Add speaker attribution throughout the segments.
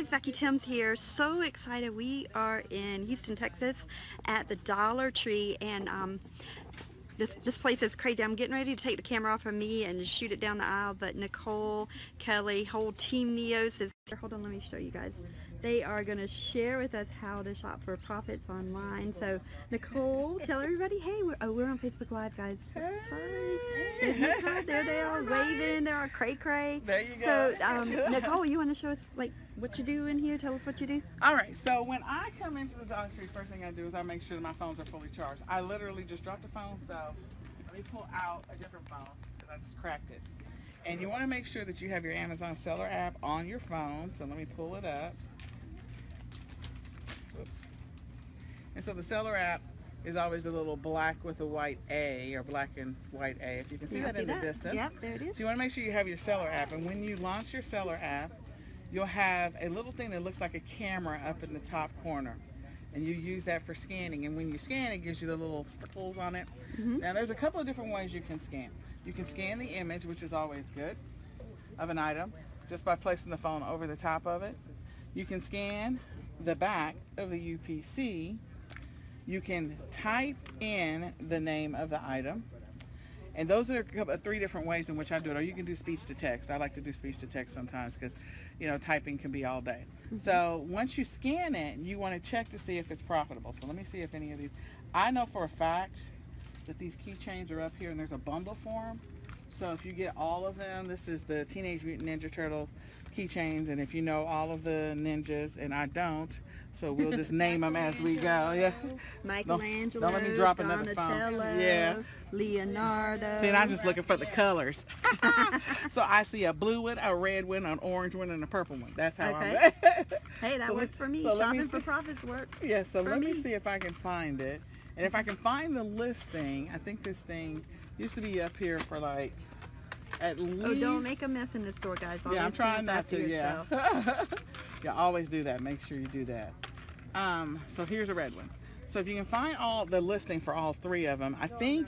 Speaker 1: guys, Becky Thames here. So excited. We are in Houston, Texas at the Dollar Tree, and this place is crazy. I'm getting ready to take the camera off of me and shoot it down the aisle, but Nicole, Kelly, whole team Neos is here. Hold on, let me show you guys. They are going to share with us how to shop for profits online. So Nicole, tell everybody, hey, we're on Facebook Live, guys. Sorry. There's Nicole, there they are waving. They're all cray-cray.
Speaker 2: There you go.
Speaker 1: So Nicole, you want to show us like what you do in here? Tell us what you do.
Speaker 2: All right, so when I come into the Dollar Tree, first thing I do is I make sure that my phones are fully charged. I literally just dropped the phone, so let me pull out a different phone because I just cracked it. And you want to make sure that you have your Amazon Seller app on your phone. So let me pull it up. Whoops. And so the Seller app is always the little black with a white A, or black and white A, if you can see that in the distance.
Speaker 1: Yep, there it is.
Speaker 2: So you want to make sure you have your Seller app, and when you launch your Seller app, you'll have a little thing that looks like a camera up in the top corner, and you use that for scanning. And when you scan, it gives you the little sprinkles on it. Now there's a couple of different ways you can scan. You can scan the image, which is always good, of an item just by placing the phone over the top of it. You can scan the back of the UPC. You can type in the name of the item. And those are three different ways in which I do it. Or you can do speech to text. I like to do speech to text sometimes because, you know, typing can be all day. So once you scan it, you want to check to see if it's profitable. So let me see if any of these. I know for a fact that these keychains are up here, and there's a bundle for them. So if you get all of them, this is the Teenage Mutant Ninja Turtle keychains, and if you know all of the ninjas, and I don't, so we'll just name them as we go. Yeah.
Speaker 1: Michelangelo,
Speaker 2: don't let me drop another phone. Yeah.
Speaker 1: Leonardo.
Speaker 2: See, and I'm just looking for the colors. So I see a blue one, a red one, an orange one, and a purple one. That's how I'm.
Speaker 1: Hey, that works for me. Shopping for profits works.
Speaker 2: Yeah, so let me see if I can find it. And if I can find the listing, I think this thing used to be up here for like at least.
Speaker 1: Oh, don't make a mess in the store, guys. Always
Speaker 2: yeah, I'm trying not to.
Speaker 1: Yourself.
Speaker 2: Yeah. Yeah, always do that. Make sure you do that. So here's a red one. So if you can find all the listing for all three of them, I think,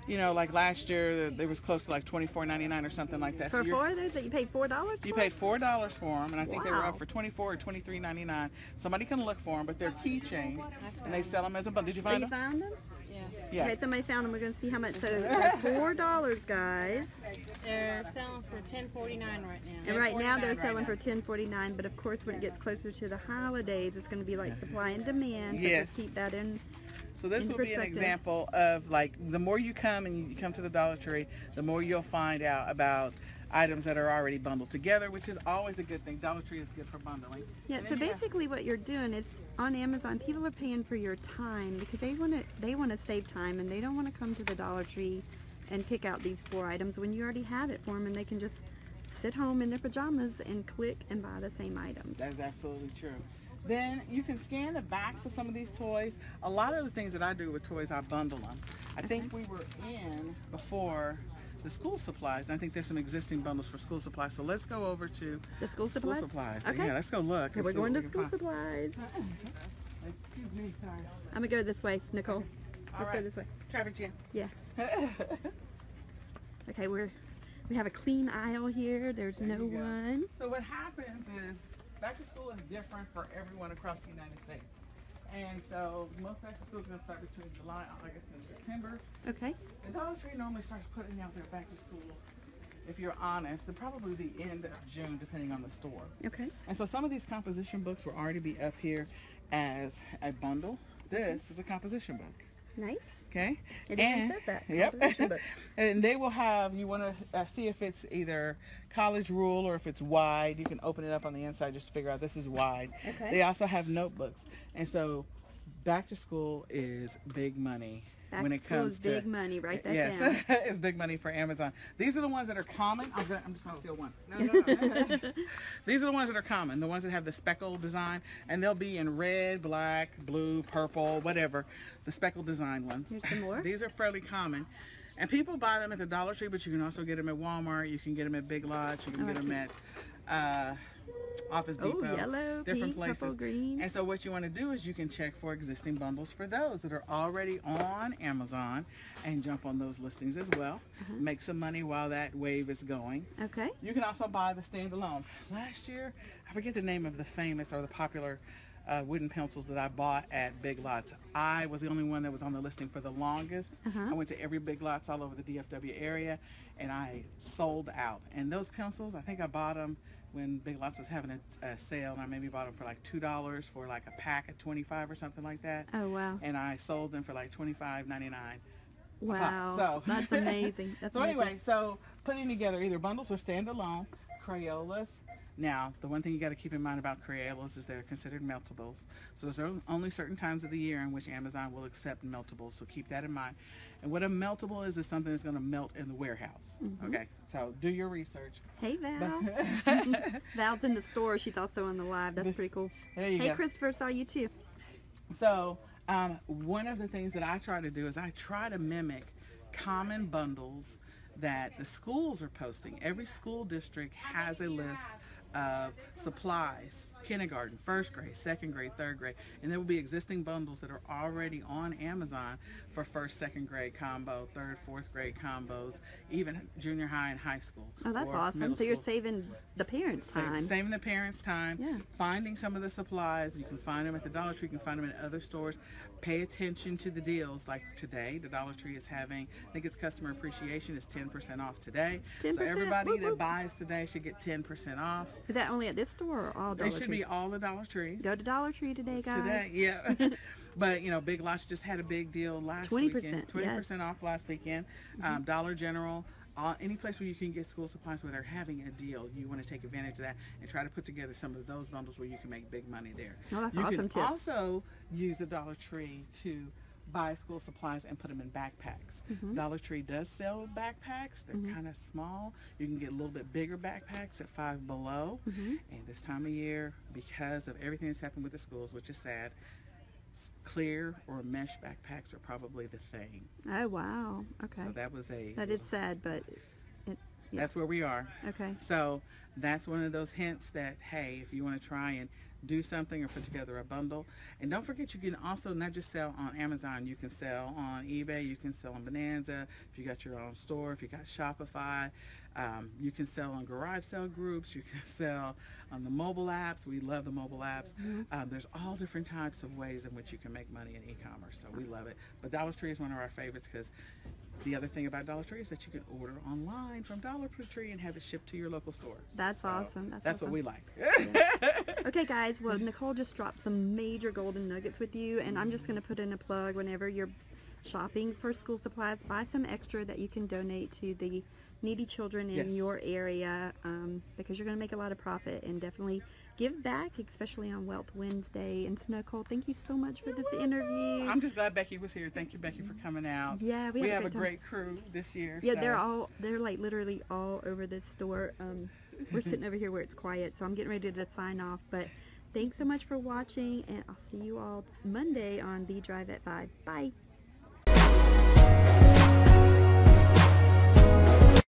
Speaker 2: you know, like last year, there was close to like $24.99 or something like that.
Speaker 1: For four of those that you paid $4 for?
Speaker 2: You paid $4 for them, and I think they were up for $24 or $23.99. Somebody can look for them, but they're keychains, and they sell them as a bundle. Did you find them?
Speaker 1: You found them?
Speaker 2: Yeah.
Speaker 1: Okay, somebody found them. We're going to see how much. So $4, guys.
Speaker 3: They're selling for $10.49 right now.
Speaker 1: And right now they're selling for $10.49. But of course, when it gets closer to the holidays, it's going to be like supply and demand. So
Speaker 2: Yes.
Speaker 1: just keep that in.
Speaker 2: So this will be an example of, like, the more you come and you come to the Dollar Tree, the more you'll find out about items that are already bundled together, which is always a good thing. Dollar Tree is good for bundling.
Speaker 1: Yeah, so basically what you're doing is on Amazon, people are paying for your time because they want to save time, and they don't want to come to the Dollar Tree and pick out these 4 items when you already have it for them, and they can just sit home in their pajamas and click and buy the same items.
Speaker 2: That's absolutely true. Then you can scan the backs of some of these toys. A lot of the things that I do with toys, I bundle them. I think we were in before the school supplies, and I think there's some existing bundles for school supplies. So let's go over to
Speaker 1: the school supplies.
Speaker 2: Okay. Yeah, let's go look.
Speaker 1: Okay, we're going to school supplies.
Speaker 2: Excuse me, sorry.
Speaker 1: I'm gonna go this way, Nicole. Let's go this way.
Speaker 2: Traffic jam.
Speaker 1: Yeah. Okay, we have a clean aisle here. There's no one.
Speaker 2: So what happens is back to school is different for everyone across the United States. And so most back to school is going to start between July, August, and September.
Speaker 1: Okay.
Speaker 2: The Dollar Tree normally starts putting out their back to school, if you're honest, probably the end of June, depending on the store.
Speaker 1: Okay.
Speaker 2: And so some of these composition books will already be up here as a bundle. This is a composition book.
Speaker 1: Nice.
Speaker 2: Okay.
Speaker 1: It even says that.
Speaker 2: Yep. And they will have, you want to see if it's either college rule or if it's wide. You can open it up on the inside just to figure out this is wide.
Speaker 1: Okay.
Speaker 2: They also have notebooks. And so back to school is big money. When it comes to
Speaker 1: big money, write that down.
Speaker 2: Yes, it's big money for Amazon. These are the ones that are common. I'm just going to steal one. No. These are the ones that are common, the ones that have the speckle design, and they'll be in red, black, blue, purple, whatever, the speckle design ones.
Speaker 1: Here's some more.
Speaker 2: These are fairly common, and people buy them at the Dollar Tree, but you can also get them at Walmart. You can get them at Big Lots. You can get them at Office
Speaker 1: Oh,
Speaker 2: Depot,
Speaker 1: yellow,
Speaker 2: different
Speaker 1: pink,
Speaker 2: places.
Speaker 1: purple, green.
Speaker 2: And so what you want to do is you can check for existing bundles for those that are already on Amazon and jump on those listings as well. Make some money while that wave is going.
Speaker 1: Okay.
Speaker 2: You can also buy the standalone. Last year, I forget the name of the famous or the popular wooden pencils that I bought at Big Lots. I was the only one that was on the listing for the longest. I went to every Big Lots all over the DFW area, and I sold out. And those pencils, I think I bought them when Big Lots was having a sale, and I maybe bought them for like $2 for like a pack of 25 or something like that.
Speaker 1: Oh, wow.
Speaker 2: And I sold them for like $25.99.
Speaker 1: Wow.
Speaker 2: So
Speaker 1: That's amazing. That's
Speaker 2: so
Speaker 1: amazing.
Speaker 2: anyway, so putting together either bundles or standalone, Crayolas. Now, the one thing you got to keep in mind about Crayolas is they're considered meltables. So there's only certain times of the year in which Amazon will accept meltables, so keep that in mind. And what a meltable is something that's going to melt in the warehouse. Okay, so do your research.
Speaker 1: Hey, Val. Val's in the store. She's also on the live. That's pretty cool.
Speaker 2: There you
Speaker 1: Hey,
Speaker 2: go.
Speaker 1: Christopher, saw you too.
Speaker 2: So one of the things that I try to do is I try to mimic common bundles that the schools are posting. Every school district has a list of supplies, kindergarten, first grade, second grade, third grade, and there will be existing bundles that are already on Amazon for first, second grade combo, third, fourth grade combos, even junior high and high school.
Speaker 1: Oh, that's
Speaker 2: or
Speaker 1: awesome.
Speaker 2: middle
Speaker 1: So you're
Speaker 2: school.
Speaker 1: saving the parents' time.
Speaker 2: Saving the parents' time,
Speaker 1: Yeah.
Speaker 2: finding some of the supplies. You can find them at the Dollar Tree, you can find them at other stores. Pay attention to the deals. Like today, the Dollar Tree is having, I think it's customer appreciation, is 10% off today.
Speaker 1: 10%?
Speaker 2: So everybody
Speaker 1: Whoop,
Speaker 2: that
Speaker 1: whoop.
Speaker 2: buys today should get 10% off.
Speaker 1: Is that only at this store or all Dollar
Speaker 2: It should
Speaker 1: Trees?
Speaker 2: be all the Dollar Trees.
Speaker 1: Go to Dollar Tree today, guys.
Speaker 2: Today, yeah. But you know, Big Lots just had a big deal last
Speaker 1: 20%,
Speaker 2: weekend. 20% off last weekend. Dollar General, any place where you can get school supplies where they're having a deal, you want to take advantage of that and try to put together some of those bundles where you can make big money there.
Speaker 1: Oh, that's
Speaker 2: you
Speaker 1: awesome
Speaker 2: can
Speaker 1: tip.
Speaker 2: also use the Dollar Tree to buy school supplies and put them in backpacks. Dollar Tree does sell backpacks. They're kind of small. You can get a little bit bigger backpacks at Five Below. And this time of year, because of everything that's happened with the schools, which is sad, clear or mesh backpacks are probably the thing.
Speaker 1: Oh, wow. Okay.
Speaker 2: So that was
Speaker 1: That is sad, but yeah.
Speaker 2: that's where we are.
Speaker 1: Okay.
Speaker 2: So that's one of those hints that, hey, if you want to try and do something or put together a bundle. And don't forget, you can also not just sell on Amazon. You can sell on eBay. You can sell on Bonanza. If you got your own store, if you got Shopify, you can sell on garage sale groups. You can sell on the mobile apps. We love the mobile apps. There's all different types of ways in which you can make money in e-commerce. So we love it. But Dollar Tree is one of our favorites because the other thing about Dollar Tree is that you can order online from Dollar Tree and have it shipped to your local store.
Speaker 1: That's
Speaker 2: So
Speaker 1: awesome.
Speaker 2: That's
Speaker 1: awesome.
Speaker 2: what we like.
Speaker 1: Okay, guys. Well, Nechole just dropped some major golden nuggets with you, and I'm just going to put in a plug. Whenever you're shopping for school supplies, buy some extra that you can donate to the needy children in
Speaker 2: Yes.
Speaker 1: your area, because you're going to make a lot of profit, and definitely give back, especially on Wealth Wednesday. And so, Nechole, thank you so much for this interview.
Speaker 2: I'm just glad Becky was here. Thank you, Becky, for coming out.
Speaker 1: Yeah,
Speaker 2: we have a
Speaker 1: time.
Speaker 2: great crew this year.
Speaker 1: Yeah,
Speaker 2: so.
Speaker 1: they're like literally all over this store. We're sitting over here where it's quiet, so I'm getting ready to sign off. But thanks so much for watching, and I'll see you all Monday on The Drive at 5. Bye.